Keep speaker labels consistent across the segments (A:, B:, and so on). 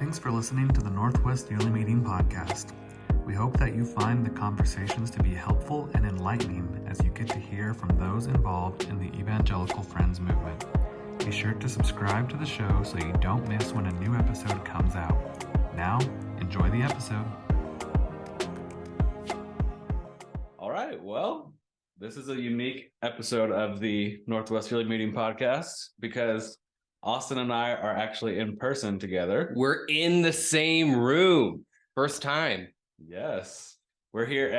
A: Thanks for listening to the Northwest Yearly Meeting Podcast. We hope that you find the conversations to be helpful and enlightening as you get to hear from those involved in the Evangelical Friends movement. Be sure to subscribe to the show so you don't miss when a new episode comes out. Now, enjoy the episode.
B: All right, well, this is a unique episode of the Northwest Yearly Meeting Podcast because Austin and I are actually in person together.
C: We're in the same room. First time.
B: Yes. We're here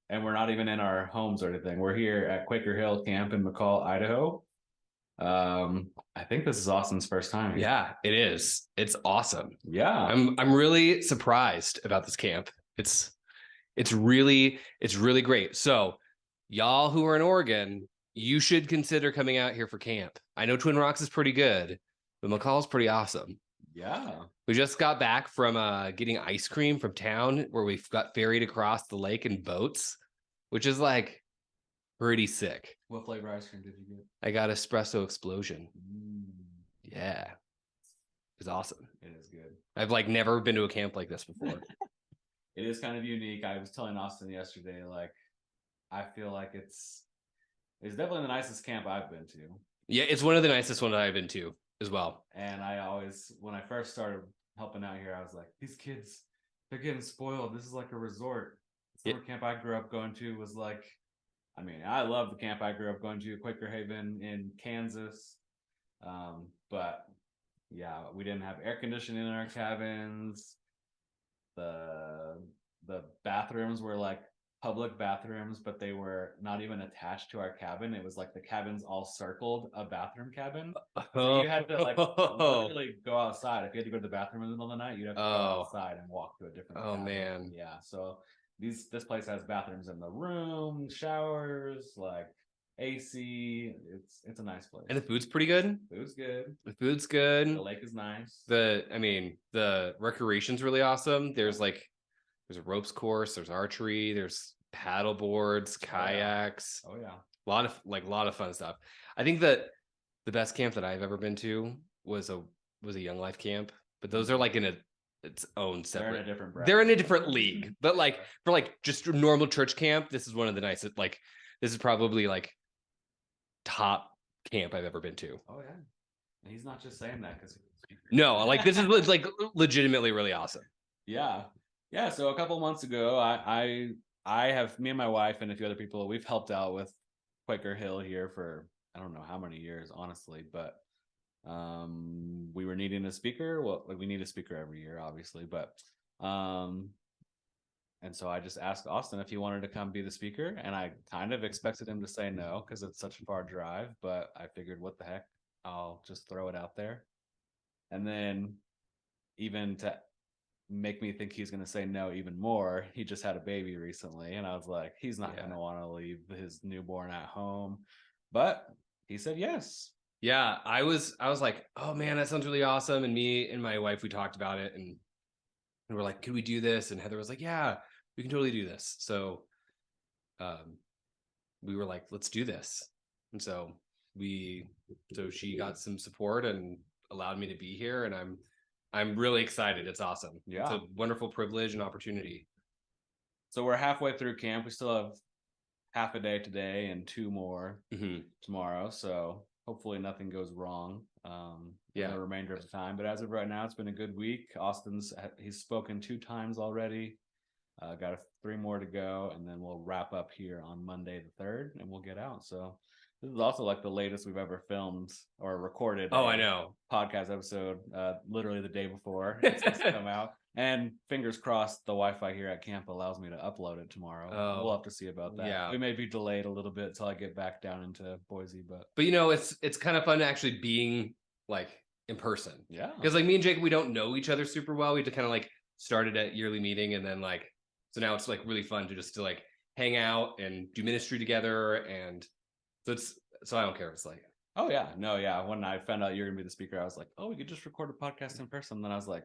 B: and we're not even in our homes or anything. We're here at Quaker Hill Camp in McCall, Idaho. I think this is Austin's first time.
C: Yeah, it is. It's awesome.
B: Yeah.
C: I'm really surprised about this camp. It's really great. So, y'all who are in Oregon, you should consider coming out here for camp. I know Twin Rocks is pretty good, but McCall's pretty awesome.
B: Yeah.
C: We just got back from getting ice cream from town where we got ferried across the lake in boats, which is like pretty sick.
B: What flavor ice cream did you get?
C: I got espresso explosion. Yeah. It was awesome.
B: It is good.
C: I've never been to a camp like this before.
B: It is kind of unique. I was telling Austin yesterday, I feel like it's definitely the nicest camp I've been to.
C: Yeah, it's one of the nicest ones I've been to as well.
B: And when I first started helping out here, I was like, these kids, they're getting spoiled. This is like a resort. The summer camp I grew up going to was I love the camp I grew up going to, Quaker Haven in Kansas. But yeah, we didn't have air conditioning in our cabins. The bathrooms were like public bathrooms, but they were not even attached to our cabin. It was like the cabins all circled a bathroom cabin. So you had to literally go outside. If you had to go to the bathroom in the middle of the night, you'd have to go outside and walk to a different cabin.
C: Man.
B: Yeah. So this place has bathrooms in the room, showers, AC. It's a nice place.
C: And the food's pretty good.
B: Food's good.
C: The food's good.
B: The lake is nice.
C: The recreation's really awesome. There's a ropes course, there's archery, there's paddle boards, kayaks.
B: Oh yeah.
C: A lot of fun stuff. I think that the best camp that I've ever been to was a Young Life camp, but those are in its own separate.
B: They're in a different bracket.
C: They're in a different league. But for just a normal church camp, this is one of the nicest. This is probably top camp I've ever been to.
B: Oh yeah. And he's not just saying that because
C: no, this is legitimately really awesome.
B: Yeah. Yeah, so a couple months ago, I have, me and my wife and a few other people, we've helped out with Quaker Hill here for, I don't know how many years, honestly, but we were needing a speaker. Well, we need a speaker every year, obviously, but, and so I just asked Austin if he wanted to come be the speaker, and I kind of expected him to say no, because it's such a far drive, but I figured, what the heck, I'll just throw it out there. And then, even to make me think he's going to say no even more, he just had a baby recently, and I was like, he's not going to want to leave his newborn at home, but he said yes.
C: Yeah, I was like, oh man, that sounds really awesome. And me and my wife, we talked about it, and we're like, could we do this? And Heather was like, yeah, we can totally do this. So we were like, let's do this. And so she got some support and allowed me to be here, and I'm really excited. It's awesome.
B: Yeah.
C: It's a wonderful privilege and opportunity. So
B: we're halfway through camp. We still have half a day today and 2 more tomorrow. So hopefully nothing goes wrong the remainder of the time. But as of right now, it's been a good week. He's spoken 2 times already. Got 3 more to go, and then we'll wrap up here on Monday the 3rd, and we'll get out. So this is also the latest we've ever filmed or recorded.
C: Oh, I know.
B: Podcast episode, literally the day before it's supposed to come out. And fingers crossed, the Wi-Fi here at camp allows me to upload it tomorrow.
C: Oh,
B: we'll have to see about that.
C: Yeah.
B: We may be delayed a little bit till I get back down into Boise, but
C: it's kind of fun actually being in person.
B: Yeah.
C: Because me and Jacob, we don't know each other super well. We just kind of started at yearly meeting, and then so now it's really fun to just hang out and do ministry together, and so I don't care if it's
B: oh yeah, no, yeah. When I found out you're gonna be the speaker, I was like, oh, we could just record a podcast in person. And then I was like,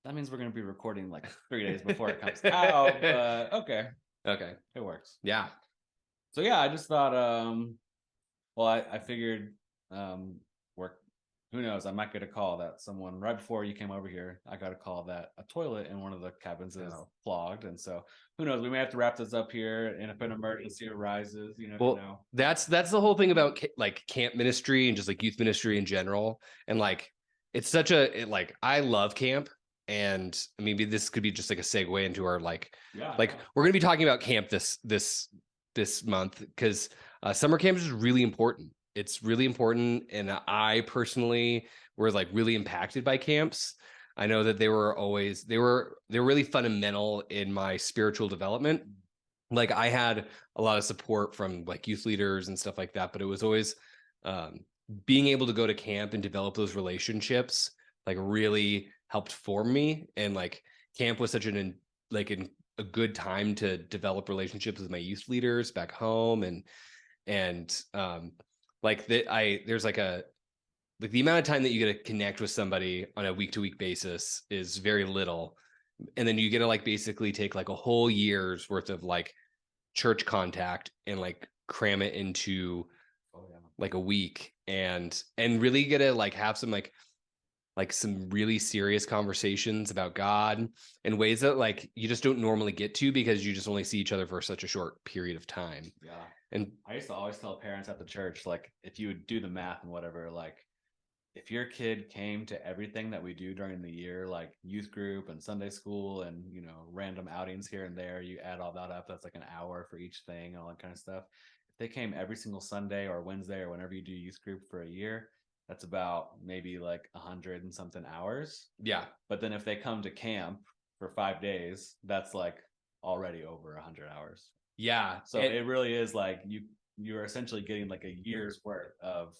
B: that means we're gonna be recording 3 days before it comes out. But okay, it works.
C: Yeah.
B: So yeah, I just thought, I figured, who who knows? I might get a call that someone right before you came over here, I got a call that a toilet in one of the cabins is clogged. And so who knows? We may have to wrap this up here. And if an emergency arises, you never know.
C: That's the whole thing about like camp ministry and just like youth ministry in general. And like, it's such a, like, I love camp. And maybe this could be just like a segue into our like, we're going to be talking about camp this month because summer camp is really important. It's really important. And I personally were like really impacted by camps. I know that they were really fundamental in my spiritual development. Like I had a lot of support from like youth leaders and stuff like that, but it was always being able to go to camp and develop those relationships like really helped form me. And like camp was such a good time to develop relationships with my youth leaders back home. And like that there's like the amount of time that you get to connect with somebody on a week-to-week basis is very little. And then you get to like basically take like a whole year's worth of like church contact and like cram it into like a week and really get to like have some like some really serious conversations about God in ways that like you just don't normally get to because you just only see each other for such a short period of time.
B: Yeah.
C: And
B: I used to always tell parents at the church, like, if you would do the math and whatever, like, if your kid came to everything that we do during the year, like youth group and Sunday school and, you know, random outings here and there, you add all that up, that's like an hour for each thing, all that kind of stuff. If they came every single Sunday or Wednesday or whenever you do youth group for a year, that's about maybe like 100 and something hours.
C: Yeah.
B: But then if they come to camp for 5 days, that's like already over 100 hours.
C: Yeah.
B: So it really is like you're essentially getting like a year's worth of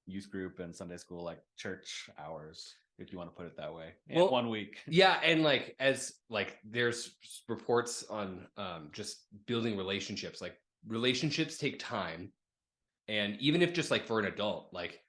B: youth group and Sunday school, like church hours, if you want to put it that way, in 1 week.
C: Yeah. And like, as like, there's reports on just building relationships, like relationships take time. And even if just like for an adult, like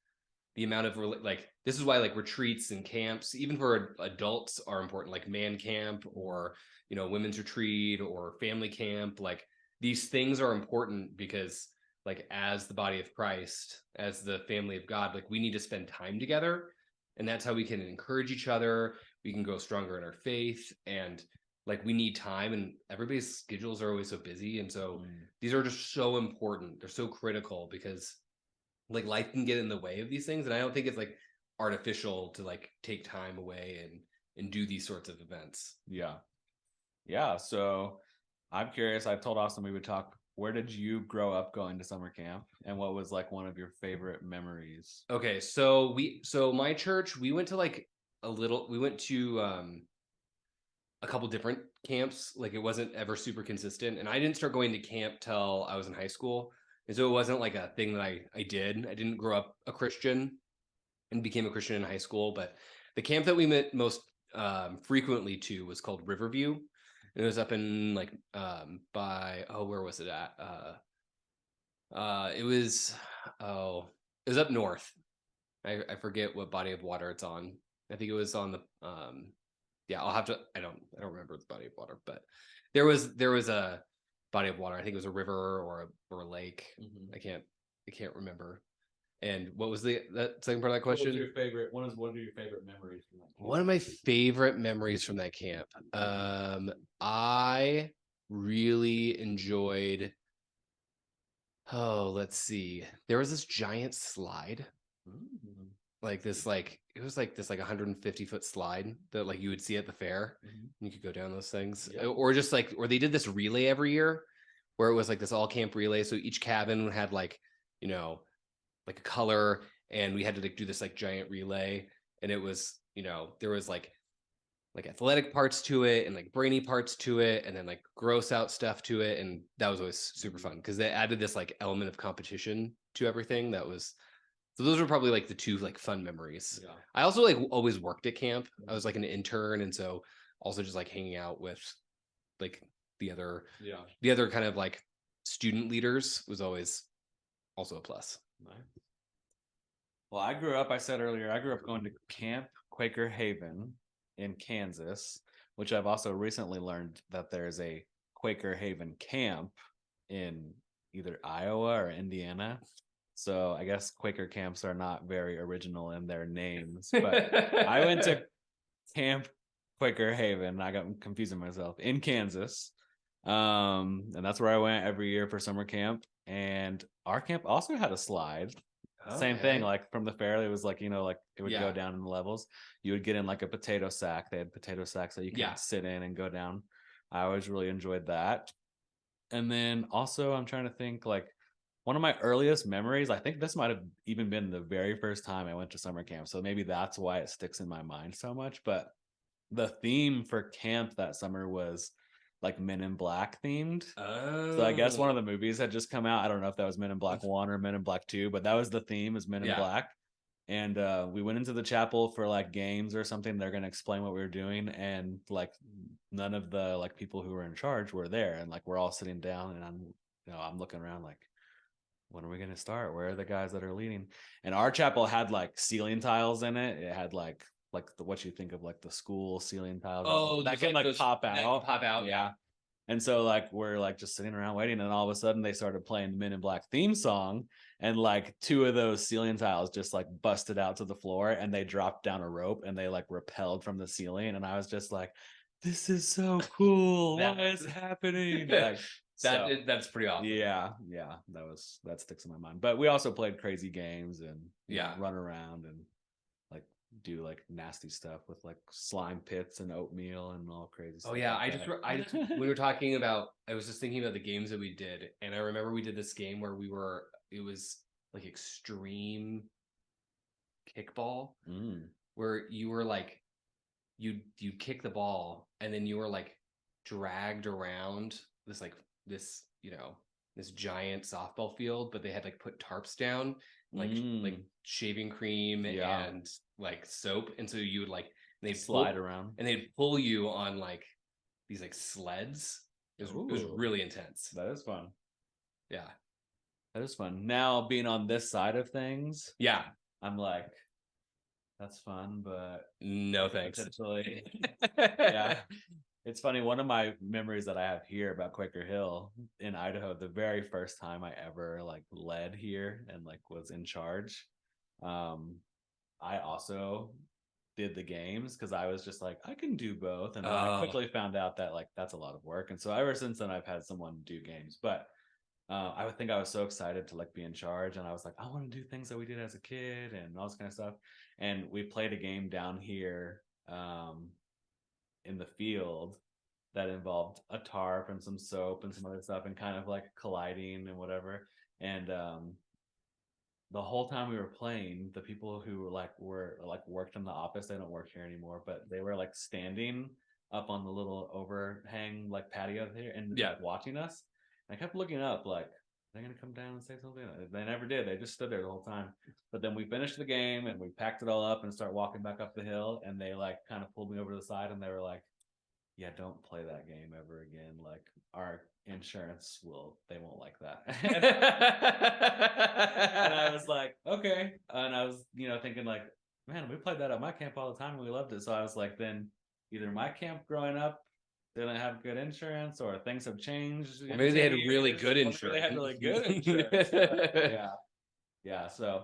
C: the amount of like, this is why like retreats and camps, even for adults are important, like man camp or, you know, women's retreat or family camp. Like these things are important because like as the body of Christ, as the family of God, like we need to spend time together. And that's how we can encourage each other. We can grow stronger in our faith. And like we need time, and everybody's schedules are always so busy. And so these are just so important. They're so critical because like life can get in the way of these things. And I don't think it's like artificial to like take time away and do these sorts of events.
B: Yeah. So I'm curious. I told Austin we would talk. Where did you grow up going to summer camp, and what was like one of your favorite memories?
C: Okay, so my church, we went to a couple different camps. Like it wasn't ever super consistent, and I didn't start going to camp till I was in high school, and so it wasn't like a thing that I did. I didn't grow up a Christian and became a Christian in high school, but the camp that we met most frequently to was called Riverview. It was up in like by where was it at? It was up north. I forget what body of water it's on. I think it was on the I'll have to I don't remember the body of water, but there was a body of water. I think it was a river or a lake. I can't remember. And what was that second part of that question?
B: What are your favorite memories from that camp?
C: One of my favorite memories from that camp. I really enjoyed. Oh, let's see. There was this giant slide. Like this, like it was like this, like 150-foot slide that like you would see at the fair. You could go down those things, or just like, or they did this relay every year, where it was like this all camp relay. So each cabin had like, you know, like a color, and we had to like do this like giant relay, and it was, you know, there was like athletic parts to it and like brainy parts to it, and then like gross out stuff to it, and that was always super fun because they added this like element of competition to everything. So those were probably like the two like fun memories. I also like always worked at camp. I was like an intern, and so also just like hanging out with like the other kind of like student leaders was always also a plus.
B: Nice. Well, I said earlier, I grew up going to Camp Quaker Haven in Kansas, which I've also recently learned that there's a Quaker Haven camp in either Iowa or Indiana. So I guess Quaker camps are not very original in their names. But I went to Camp Quaker Haven. I got confusing myself in Kansas. And that's where I went every year for summer camp. And our camp also had a slide. Same thing, like from the fair, it was like, like it would go down in the levels. You would get in like a potato sack. They had potato sacks that you could sit in and go down. I always really enjoyed that. And then also I'm trying to think, like, one of my earliest memories, I think this might have even been the very first time I went to summer camp. So maybe that's why it sticks in my mind so much. But the theme for camp that summer was like Men in Black themed. So I guess one of the movies had just come out. I don't know if that was Men in Black 1 or Men in Black 2, but that was the theme, is Men in Black. And we went into the chapel for like games or something. They're going to explain what we were doing. And like none of the like people who were in charge were there. And like we're all sitting down, and I'm looking around like, when are we going to start? Where are the guys that are leading? And our chapel had like ceiling tiles in it. It had like what you think of like the school ceiling tiles.
C: Oh,
B: that can like pop out.
C: Pop out.
B: Yeah. And so like we're like just sitting around waiting, and all of a sudden they started playing the Men in Black theme song, and like 2 of those ceiling tiles just like busted out to the floor, and they dropped down a rope and they like repelled from the ceiling. And I was just like, this is so cool. What is happening? Like,
C: that's pretty awesome.
B: Yeah, that sticks in my mind. But we also played crazy games and run around and like do like nasty stuff with like slime pits and oatmeal and all crazy stuff.
C: Oh yeah, I just we were talking about, I was just thinking about the games that we did, and I remember we did this game where it was like extreme kickball, where you were like you kick the ball, and then you were like dragged around this giant softball field, but they had like put tarps down, like shaving cream and like soap, and so you would like they'd
B: slide around
C: and they'd pull you on like these like sleds. It was really intense.
B: That is fun.
C: Yeah,
B: that is fun. Now being on this side of things, I'm like, that's fun, but
C: no thanks.
B: Potentially, yeah. It's funny, one of my memories that I have here about Quaker Hill in Idaho, the very first time I ever like led here and like was in charge, I also did the games because I was just like, I can do both. And I quickly found out that like that's a lot of work. And so ever since then I've had someone do games. But I would think I was so excited to like be in charge, and I was like, I want to do things that we did as a kid and all this kind of stuff. And we played a game down here in the field that involved a tarp and some soap and some other stuff and kind of like colliding and whatever. And the whole time we were playing, the people who were worked in the office, they don't work here anymore, but they were like standing up on the little overhang like patio there and like, watching us. And I kept looking up like, they're gonna come down and say something. They never did. They just stood there the whole time. But then we finished the game and we packed it all up and started walking back up the hill, and they like kind of pulled me over to the side and they were like, yeah, don't play that game ever again. Like our insurance they won't like that. And I was like, okay. And I was, thinking like, man, we played that at my camp all the time and we loved it. So I was like, then either my camp growing up didn't have good insurance, or things have changed.
C: Maybe they had really good insurance.
B: They had really good insurance. Yeah. So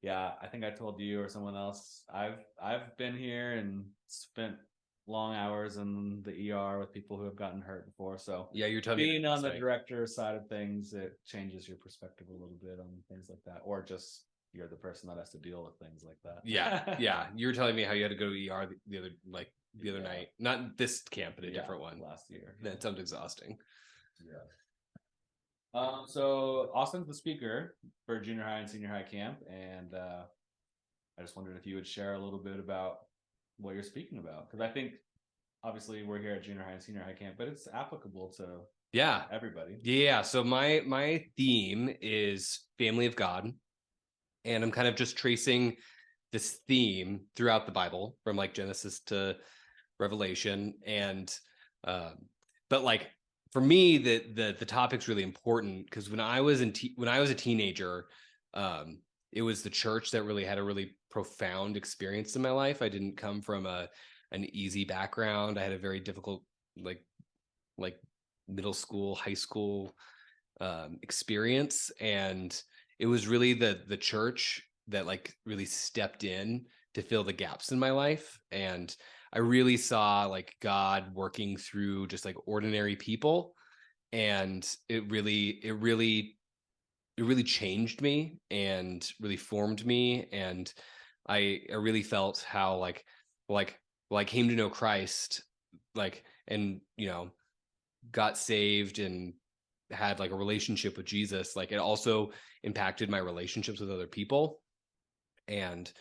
B: I think I told you or someone else, I've been here and spent long hours in the ER with people who have gotten hurt before. So
C: you're telling
B: being on the director side of things, it changes your perspective a little bit on things like that, or just you're the person that has to deal with things like that.
C: Yeah. You were telling me how you had to go to ER the other night, not this camp, but a different one
B: last year.
C: That sounds exhausting.
B: So Austin's the speaker for junior high and senior high camp, and I just wondered if you would share a little bit about what you're speaking about, because I think obviously we're here at junior high and senior high camp, but it's applicable to everybody.
C: So my theme is family of God, and I'm kind of just tracing this theme throughout the Bible from like Genesis to Revelation. And but like for me the topic's really important because when I was a teenager, it was the church that really had a really profound experience in my life. I didn't come from an easy background. I had a very difficult like middle school, high school experience, and it was really the church that like really stepped in to fill the gaps in my life. And I really saw like God working through just like ordinary people. And it really changed me and really formed me. And I really felt how like I came to know Christ, like, and got saved and had like a relationship with Jesus. Like it also impacted my relationships with other people. And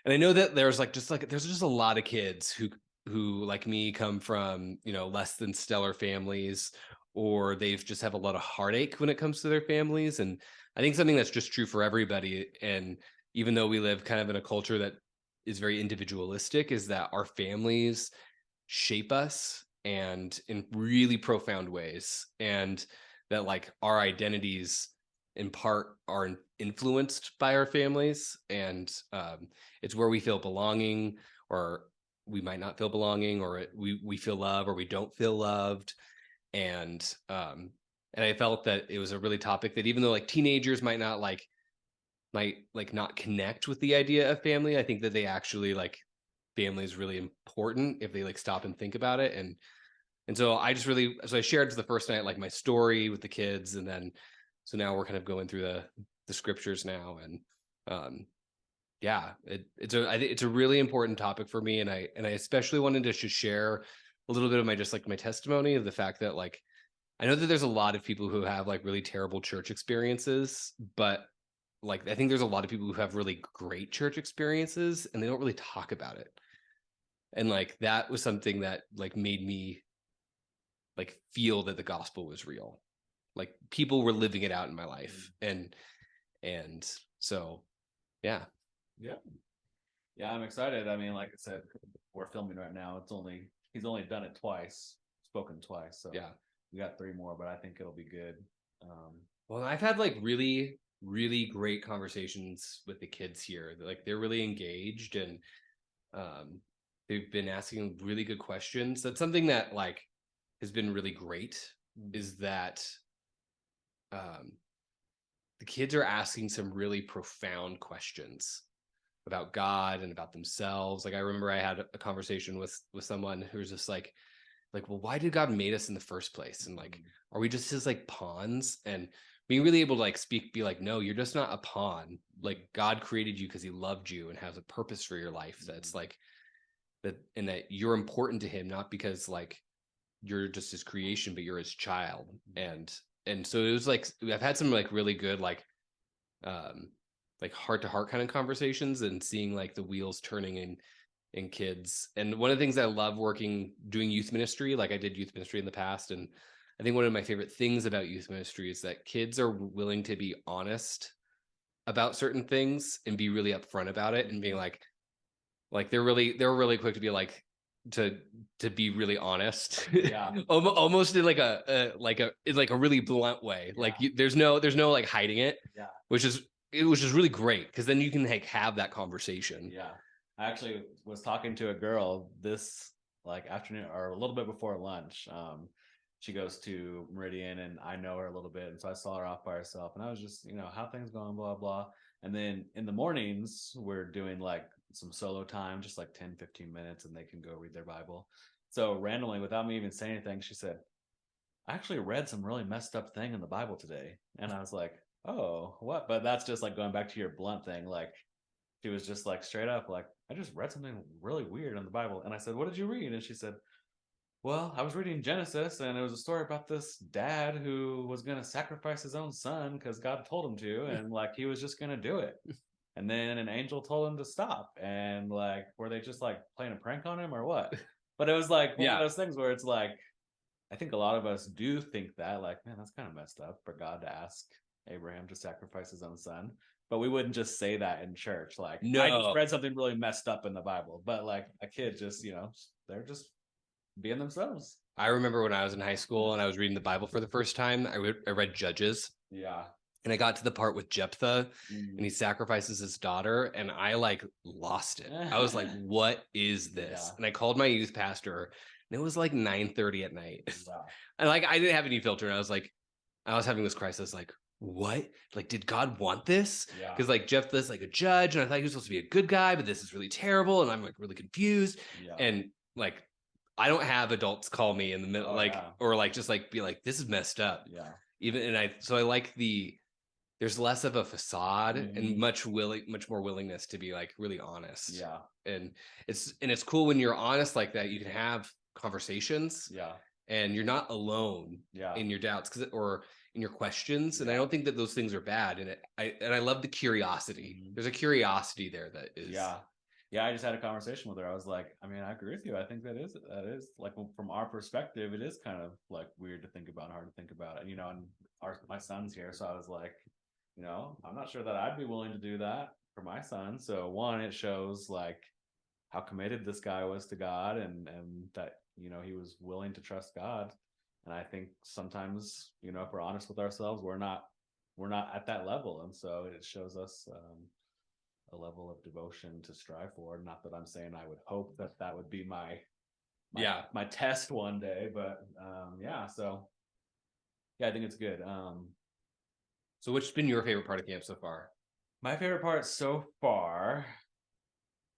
C: I know that there's just a lot of kids who like me come from, less than stellar families, or they've just have a lot of heartache when it comes to their families. And I think something that's just true for everybody. And even though we live kind of in a culture that is very individualistic, is that our families shape us and in really profound ways. And that like our identities in part are influenced by our families. And it's where we feel belonging, or we might not feel belonging, or we feel love or we don't feel loved. And I felt that it was a really topic that, even though like teenagers might not connect with the idea of family, I think that they actually like family is really important if they like stop and think about it. And so I shared for the first night like my story with the kids, and then so now we're kind of going through the scriptures now. And I think it's a really important topic for me. And I especially wanted to just share a little bit of my testimony of the fact that like I know that there's a lot of people who have like really terrible church experiences, but like I think there's a lot of people who have really great church experiences and they don't really talk about it. And like that was something that like made me like feel that the gospel was real. Like people were living it out in my life. And so yeah.
B: I'm excited. I mean, like I said, we're filming right now. He's only done it twice, spoken twice. So
C: yeah,
B: we got 3 more, but I think it'll be good.
C: Well, I've had like really, really great conversations with the kids here. They're really engaged, and they've been asking really good questions. That's something that like has been really great, is that the kids are asking some really profound questions about God and about themselves. Like I remember I had a conversation with someone who was just like, well, why did God made us in the first place? And like, are we just his like pawns? And being really able to like be like, no, you're just not a pawn. Like God created you because he loved you and has a purpose for your life. That's like that, and that you're important to him, not because like you're just his creation, but you're his child. And so it was like, I've had some like really good, like heart to heart kind of conversations, and seeing like the wheels turning in kids. And one of the things I love doing youth ministry, like I did youth ministry in the past. And I think one of my favorite things about youth ministry is that kids are willing to be honest about certain things and be really upfront about it, and being like they're really quick to be like, to be really honest.
B: Yeah.
C: Almost in like a really blunt way. Yeah. Like there's no like hiding it.
B: Yeah.
C: Which is really great, because then you can like have that conversation.
B: Yeah. I actually was talking to a girl this like afternoon, or a little bit before lunch. She goes to Meridian, and I know her a little bit, and so I saw her off by herself, and I was just, how things going, blah blah. And then in the mornings we're doing like some solo time, just like 10-15 minutes, and they can go read their Bible. So randomly, without me even saying anything, she said, I actually read some really messed up thing in the Bible today. And I was like, oh, what? But that's just like going back to your blunt thing. Like she was just like straight up like, I just read something really weird in the Bible. And I said, what did you read? And she said, well, I was reading Genesis, and it was a story about this dad who was going to sacrifice his own son because God told him to, and like he was just going to do it. And then an angel told him to stop. And like, were they just like playing a prank on him or what? But it was like one of those things where it's like, I think a lot of us do think that, like, man, that's kind of messed up for God to ask Abraham to sacrifice his own son. But we wouldn't just say that in church. Like, no. I just read something really messed up in the Bible. But like a kid just, they're just being themselves.
C: I remember when I was in high school and I was reading the Bible for the first time, I read Judges.
B: Yeah.
C: And I got to the part with Jephthah, and he sacrifices his daughter, and I like lost it. I was like, what is this? Yeah. And I called my youth pastor, and it was like 9:30 at night. Wow. And like, I didn't have any filter. And I was having this crisis, like, what? Like, did God want this?
B: Yeah.
C: Because like Jeff is like a judge, and I thought he was supposed to be a good guy, but this is really terrible, and I'm like really confused.
B: Yeah.
C: And like, I don't have adults call me in the middle, or like just like be like, this is messed up.
B: Yeah.
C: So I like there's less of a facade and much more willingness to be like really honest.
B: Yeah.
C: And it's cool when you're honest like that. You can have conversations.
B: Yeah.
C: And you're not alone in your doubts or in your questions. And I don't think that those things are bad. And I love the curiosity. There's a curiosity there that is.
B: Yeah. Yeah. I just had a conversation with her. I was like, I mean, I agree with you. I think that is like, from our perspective, it is kind of like weird to think about, hard to think about. And, and my son's here. So I was like, I'm not sure that I'd be willing to do that for my son. So one, it shows like how committed this guy was to God and that, he was willing to trust God. And I think sometimes, if we're honest with ourselves, we're not at that level. And so it shows us a level of devotion to strive for. Not that I'm saying I would hope that would be my test one day, but so I think it's good.
C: So what's been your favorite part of camp so far?
B: My favorite part so far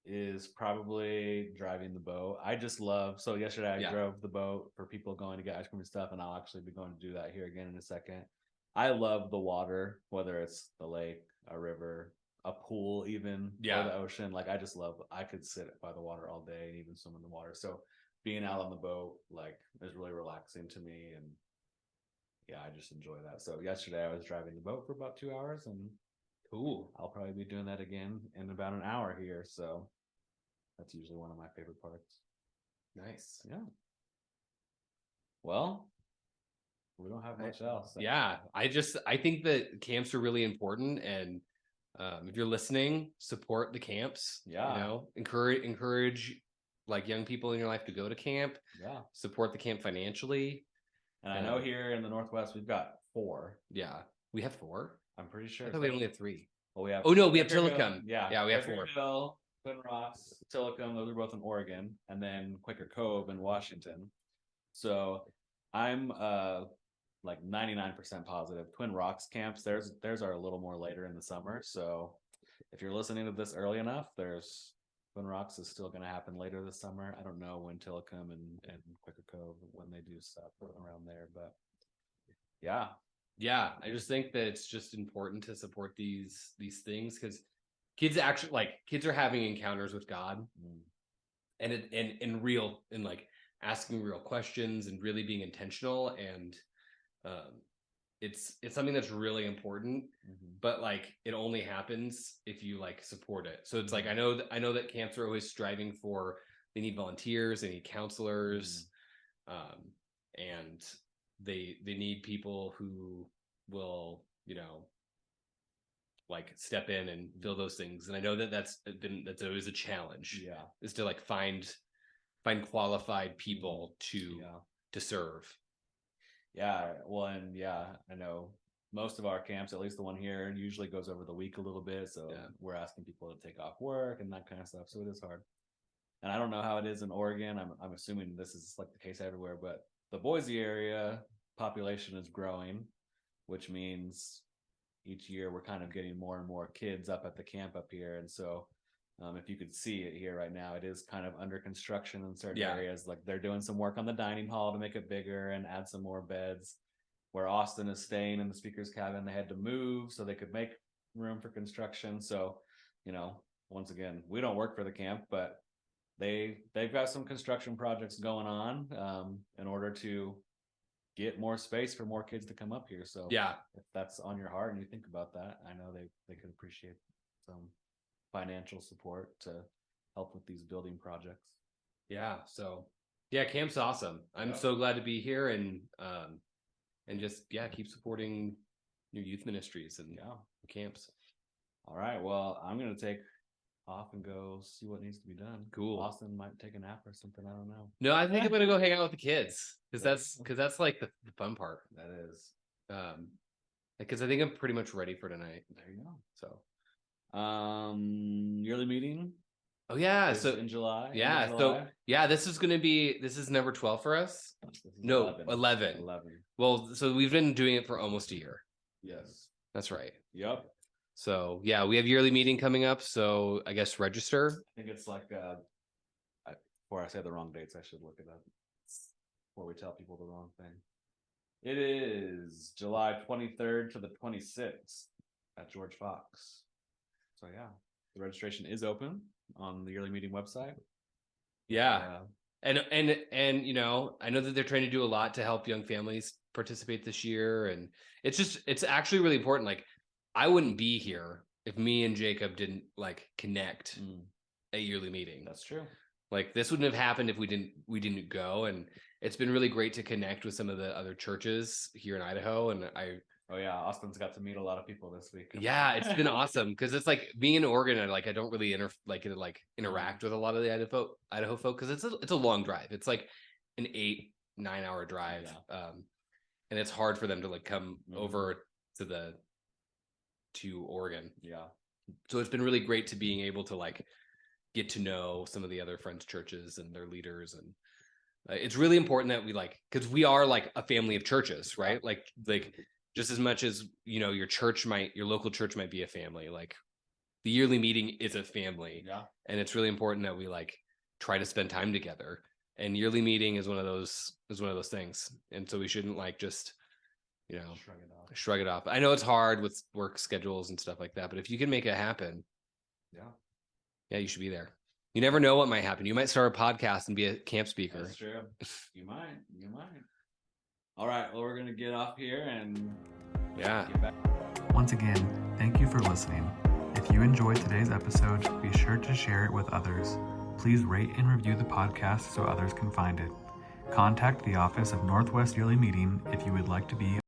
B: is probably driving the boat. I just love, so yesterday I drove the boat for people going to get ice cream and stuff, and I'll actually be going to do that here again in a second. I love the water, whether it's the lake, a river, a pool even, or the ocean. Like I could sit by the water all day and even swim in the water. So being out on the boat, like, is really relaxing to me, and I just enjoy that. So yesterday I was driving the boat for about 2 hours, and
C: cool.
B: I'll probably be doing that again in about an hour here. So that's usually one of my favorite parts.
C: Nice.
B: Yeah. Well, we don't have much else.
C: Yeah. I think that camps are really important. And if you're listening, support the camps.
B: Yeah.
C: Encourage like young people in your life to go to camp.
B: Yeah.
C: Support the camp financially.
B: And I know here in the Northwest, we've got 4.
C: Yeah. We have 4?
B: I'm pretty sure.
C: I thought we only had 3.
B: Well, we have.
C: Oh no, we have Tillicum. Yeah, we have 4.
B: Hill, Twin Rocks, Tillicum. Those are both in Oregon, and then Quaker Cove in Washington. So I'm like 99% positive Twin Rocks camps. Theirs are a little more later in the summer. So if you're listening to this early enough, Twin Rocks is still going to happen later this summer. I don't know when Tillicum and Quaker Cove, when they do stuff around there, but yeah.
C: Yeah, I just think that it's just important to support these things because kids are having encounters with God, and real, and like asking real questions and really being intentional, and it's something that's really important. But like it only happens if you like support it. So it's like I know that camps are always striving for, they need volunteers, they need counselors, and they need people who will like step in and fill those things. And I know that that's always a challenge, is to like find qualified people to serve.
B: Well, and I know most of our camps, at least the one here, usually goes over the week a little bit, so we're asking people to take off work and that kind of stuff, so it is hard. And I don't know how it is in Oregon. I'm assuming this is like the case everywhere, but the Boise area population is growing, which means each year we're kind of getting more and more kids up at the camp up here. And so if you could see it here right now, it is kind of under construction in certain areas. Like they're doing some work on the dining hall to make it bigger and add some more beds. Where Austin is staying in the speaker's cabin, they had to move so they could make room for construction. So, once again, we don't work for the camp, but they've got some construction projects going on in order to get more space for more kids to come up here. So if that's on your heart and you think about that, I know they could appreciate some financial support to help with these building projects.
C: So camp's awesome. I'm so glad to be here, and just keep supporting your youth ministries and camps. All
B: right, well, I'm gonna take off and go see what needs to be done.
C: Cool.
B: Austin might take a nap or something. I don't know.
C: No, I think I'm gonna go hang out with the kids because that's like the fun part.
B: That is.
C: Because I think I'm pretty much ready for tonight.
B: There you go.
C: So,
B: yearly meeting.
C: Oh yeah,
B: so in July.
C: This is number 12 for us. No, 11.
B: 11.
C: Well, so we've been doing it for almost a year.
B: Yes.
C: That's right.
B: Yep.
C: So yeah, we have yearly meeting coming up. So I guess register.
B: I think it's like before I say the wrong dates, I should look it up before we tell people the wrong thing. It is July 23rd to the 26th at George Fox. So yeah, the registration is open on the yearly meeting website.
C: Yeah. And you know, I know that they're trying to do a lot to help young families participate this year. And it's actually really important. Like, I wouldn't be here if me and Jacob didn't like connect at yearly meeting.
B: That's true.
C: Like, this wouldn't have happened if we didn't go. And it's been really great to connect with some of the other churches here in Idaho. And
B: oh yeah, Austin's got to meet a lot of people this week.
C: Yeah, it's been awesome because it's like being in Oregon. I don't really interact with a lot of the Idaho folk because it's a long drive. It's like an 8-9 hour drive, and it's hard for them to like come over to Oregon.
B: Yeah,
C: so it's been really great to being able to like get to know some of the other Friends churches and their leaders, and it's really important that we because we are like a family of churches, right? Like. Just as much as, you know, your local church might be a family, like the yearly meeting is a family.
B: Yeah.
C: And it's really important that we like try to spend time together. And yearly meeting is one of those things. And so we shouldn't like just, you know, shrug it off. I know it's hard with work schedules and stuff like that, but if you can make it happen, yeah, you should be there. You never know what might happen. You might start a podcast and be a camp speaker.
B: That's true. You might. All right, well, we're going to get off here and get back.
A: Once again, thank you for listening. If you enjoyed today's episode, be sure to share it with others. Please rate and review the podcast so others can find it. Contact the Office of Northwest Yearly Meeting if you would like to be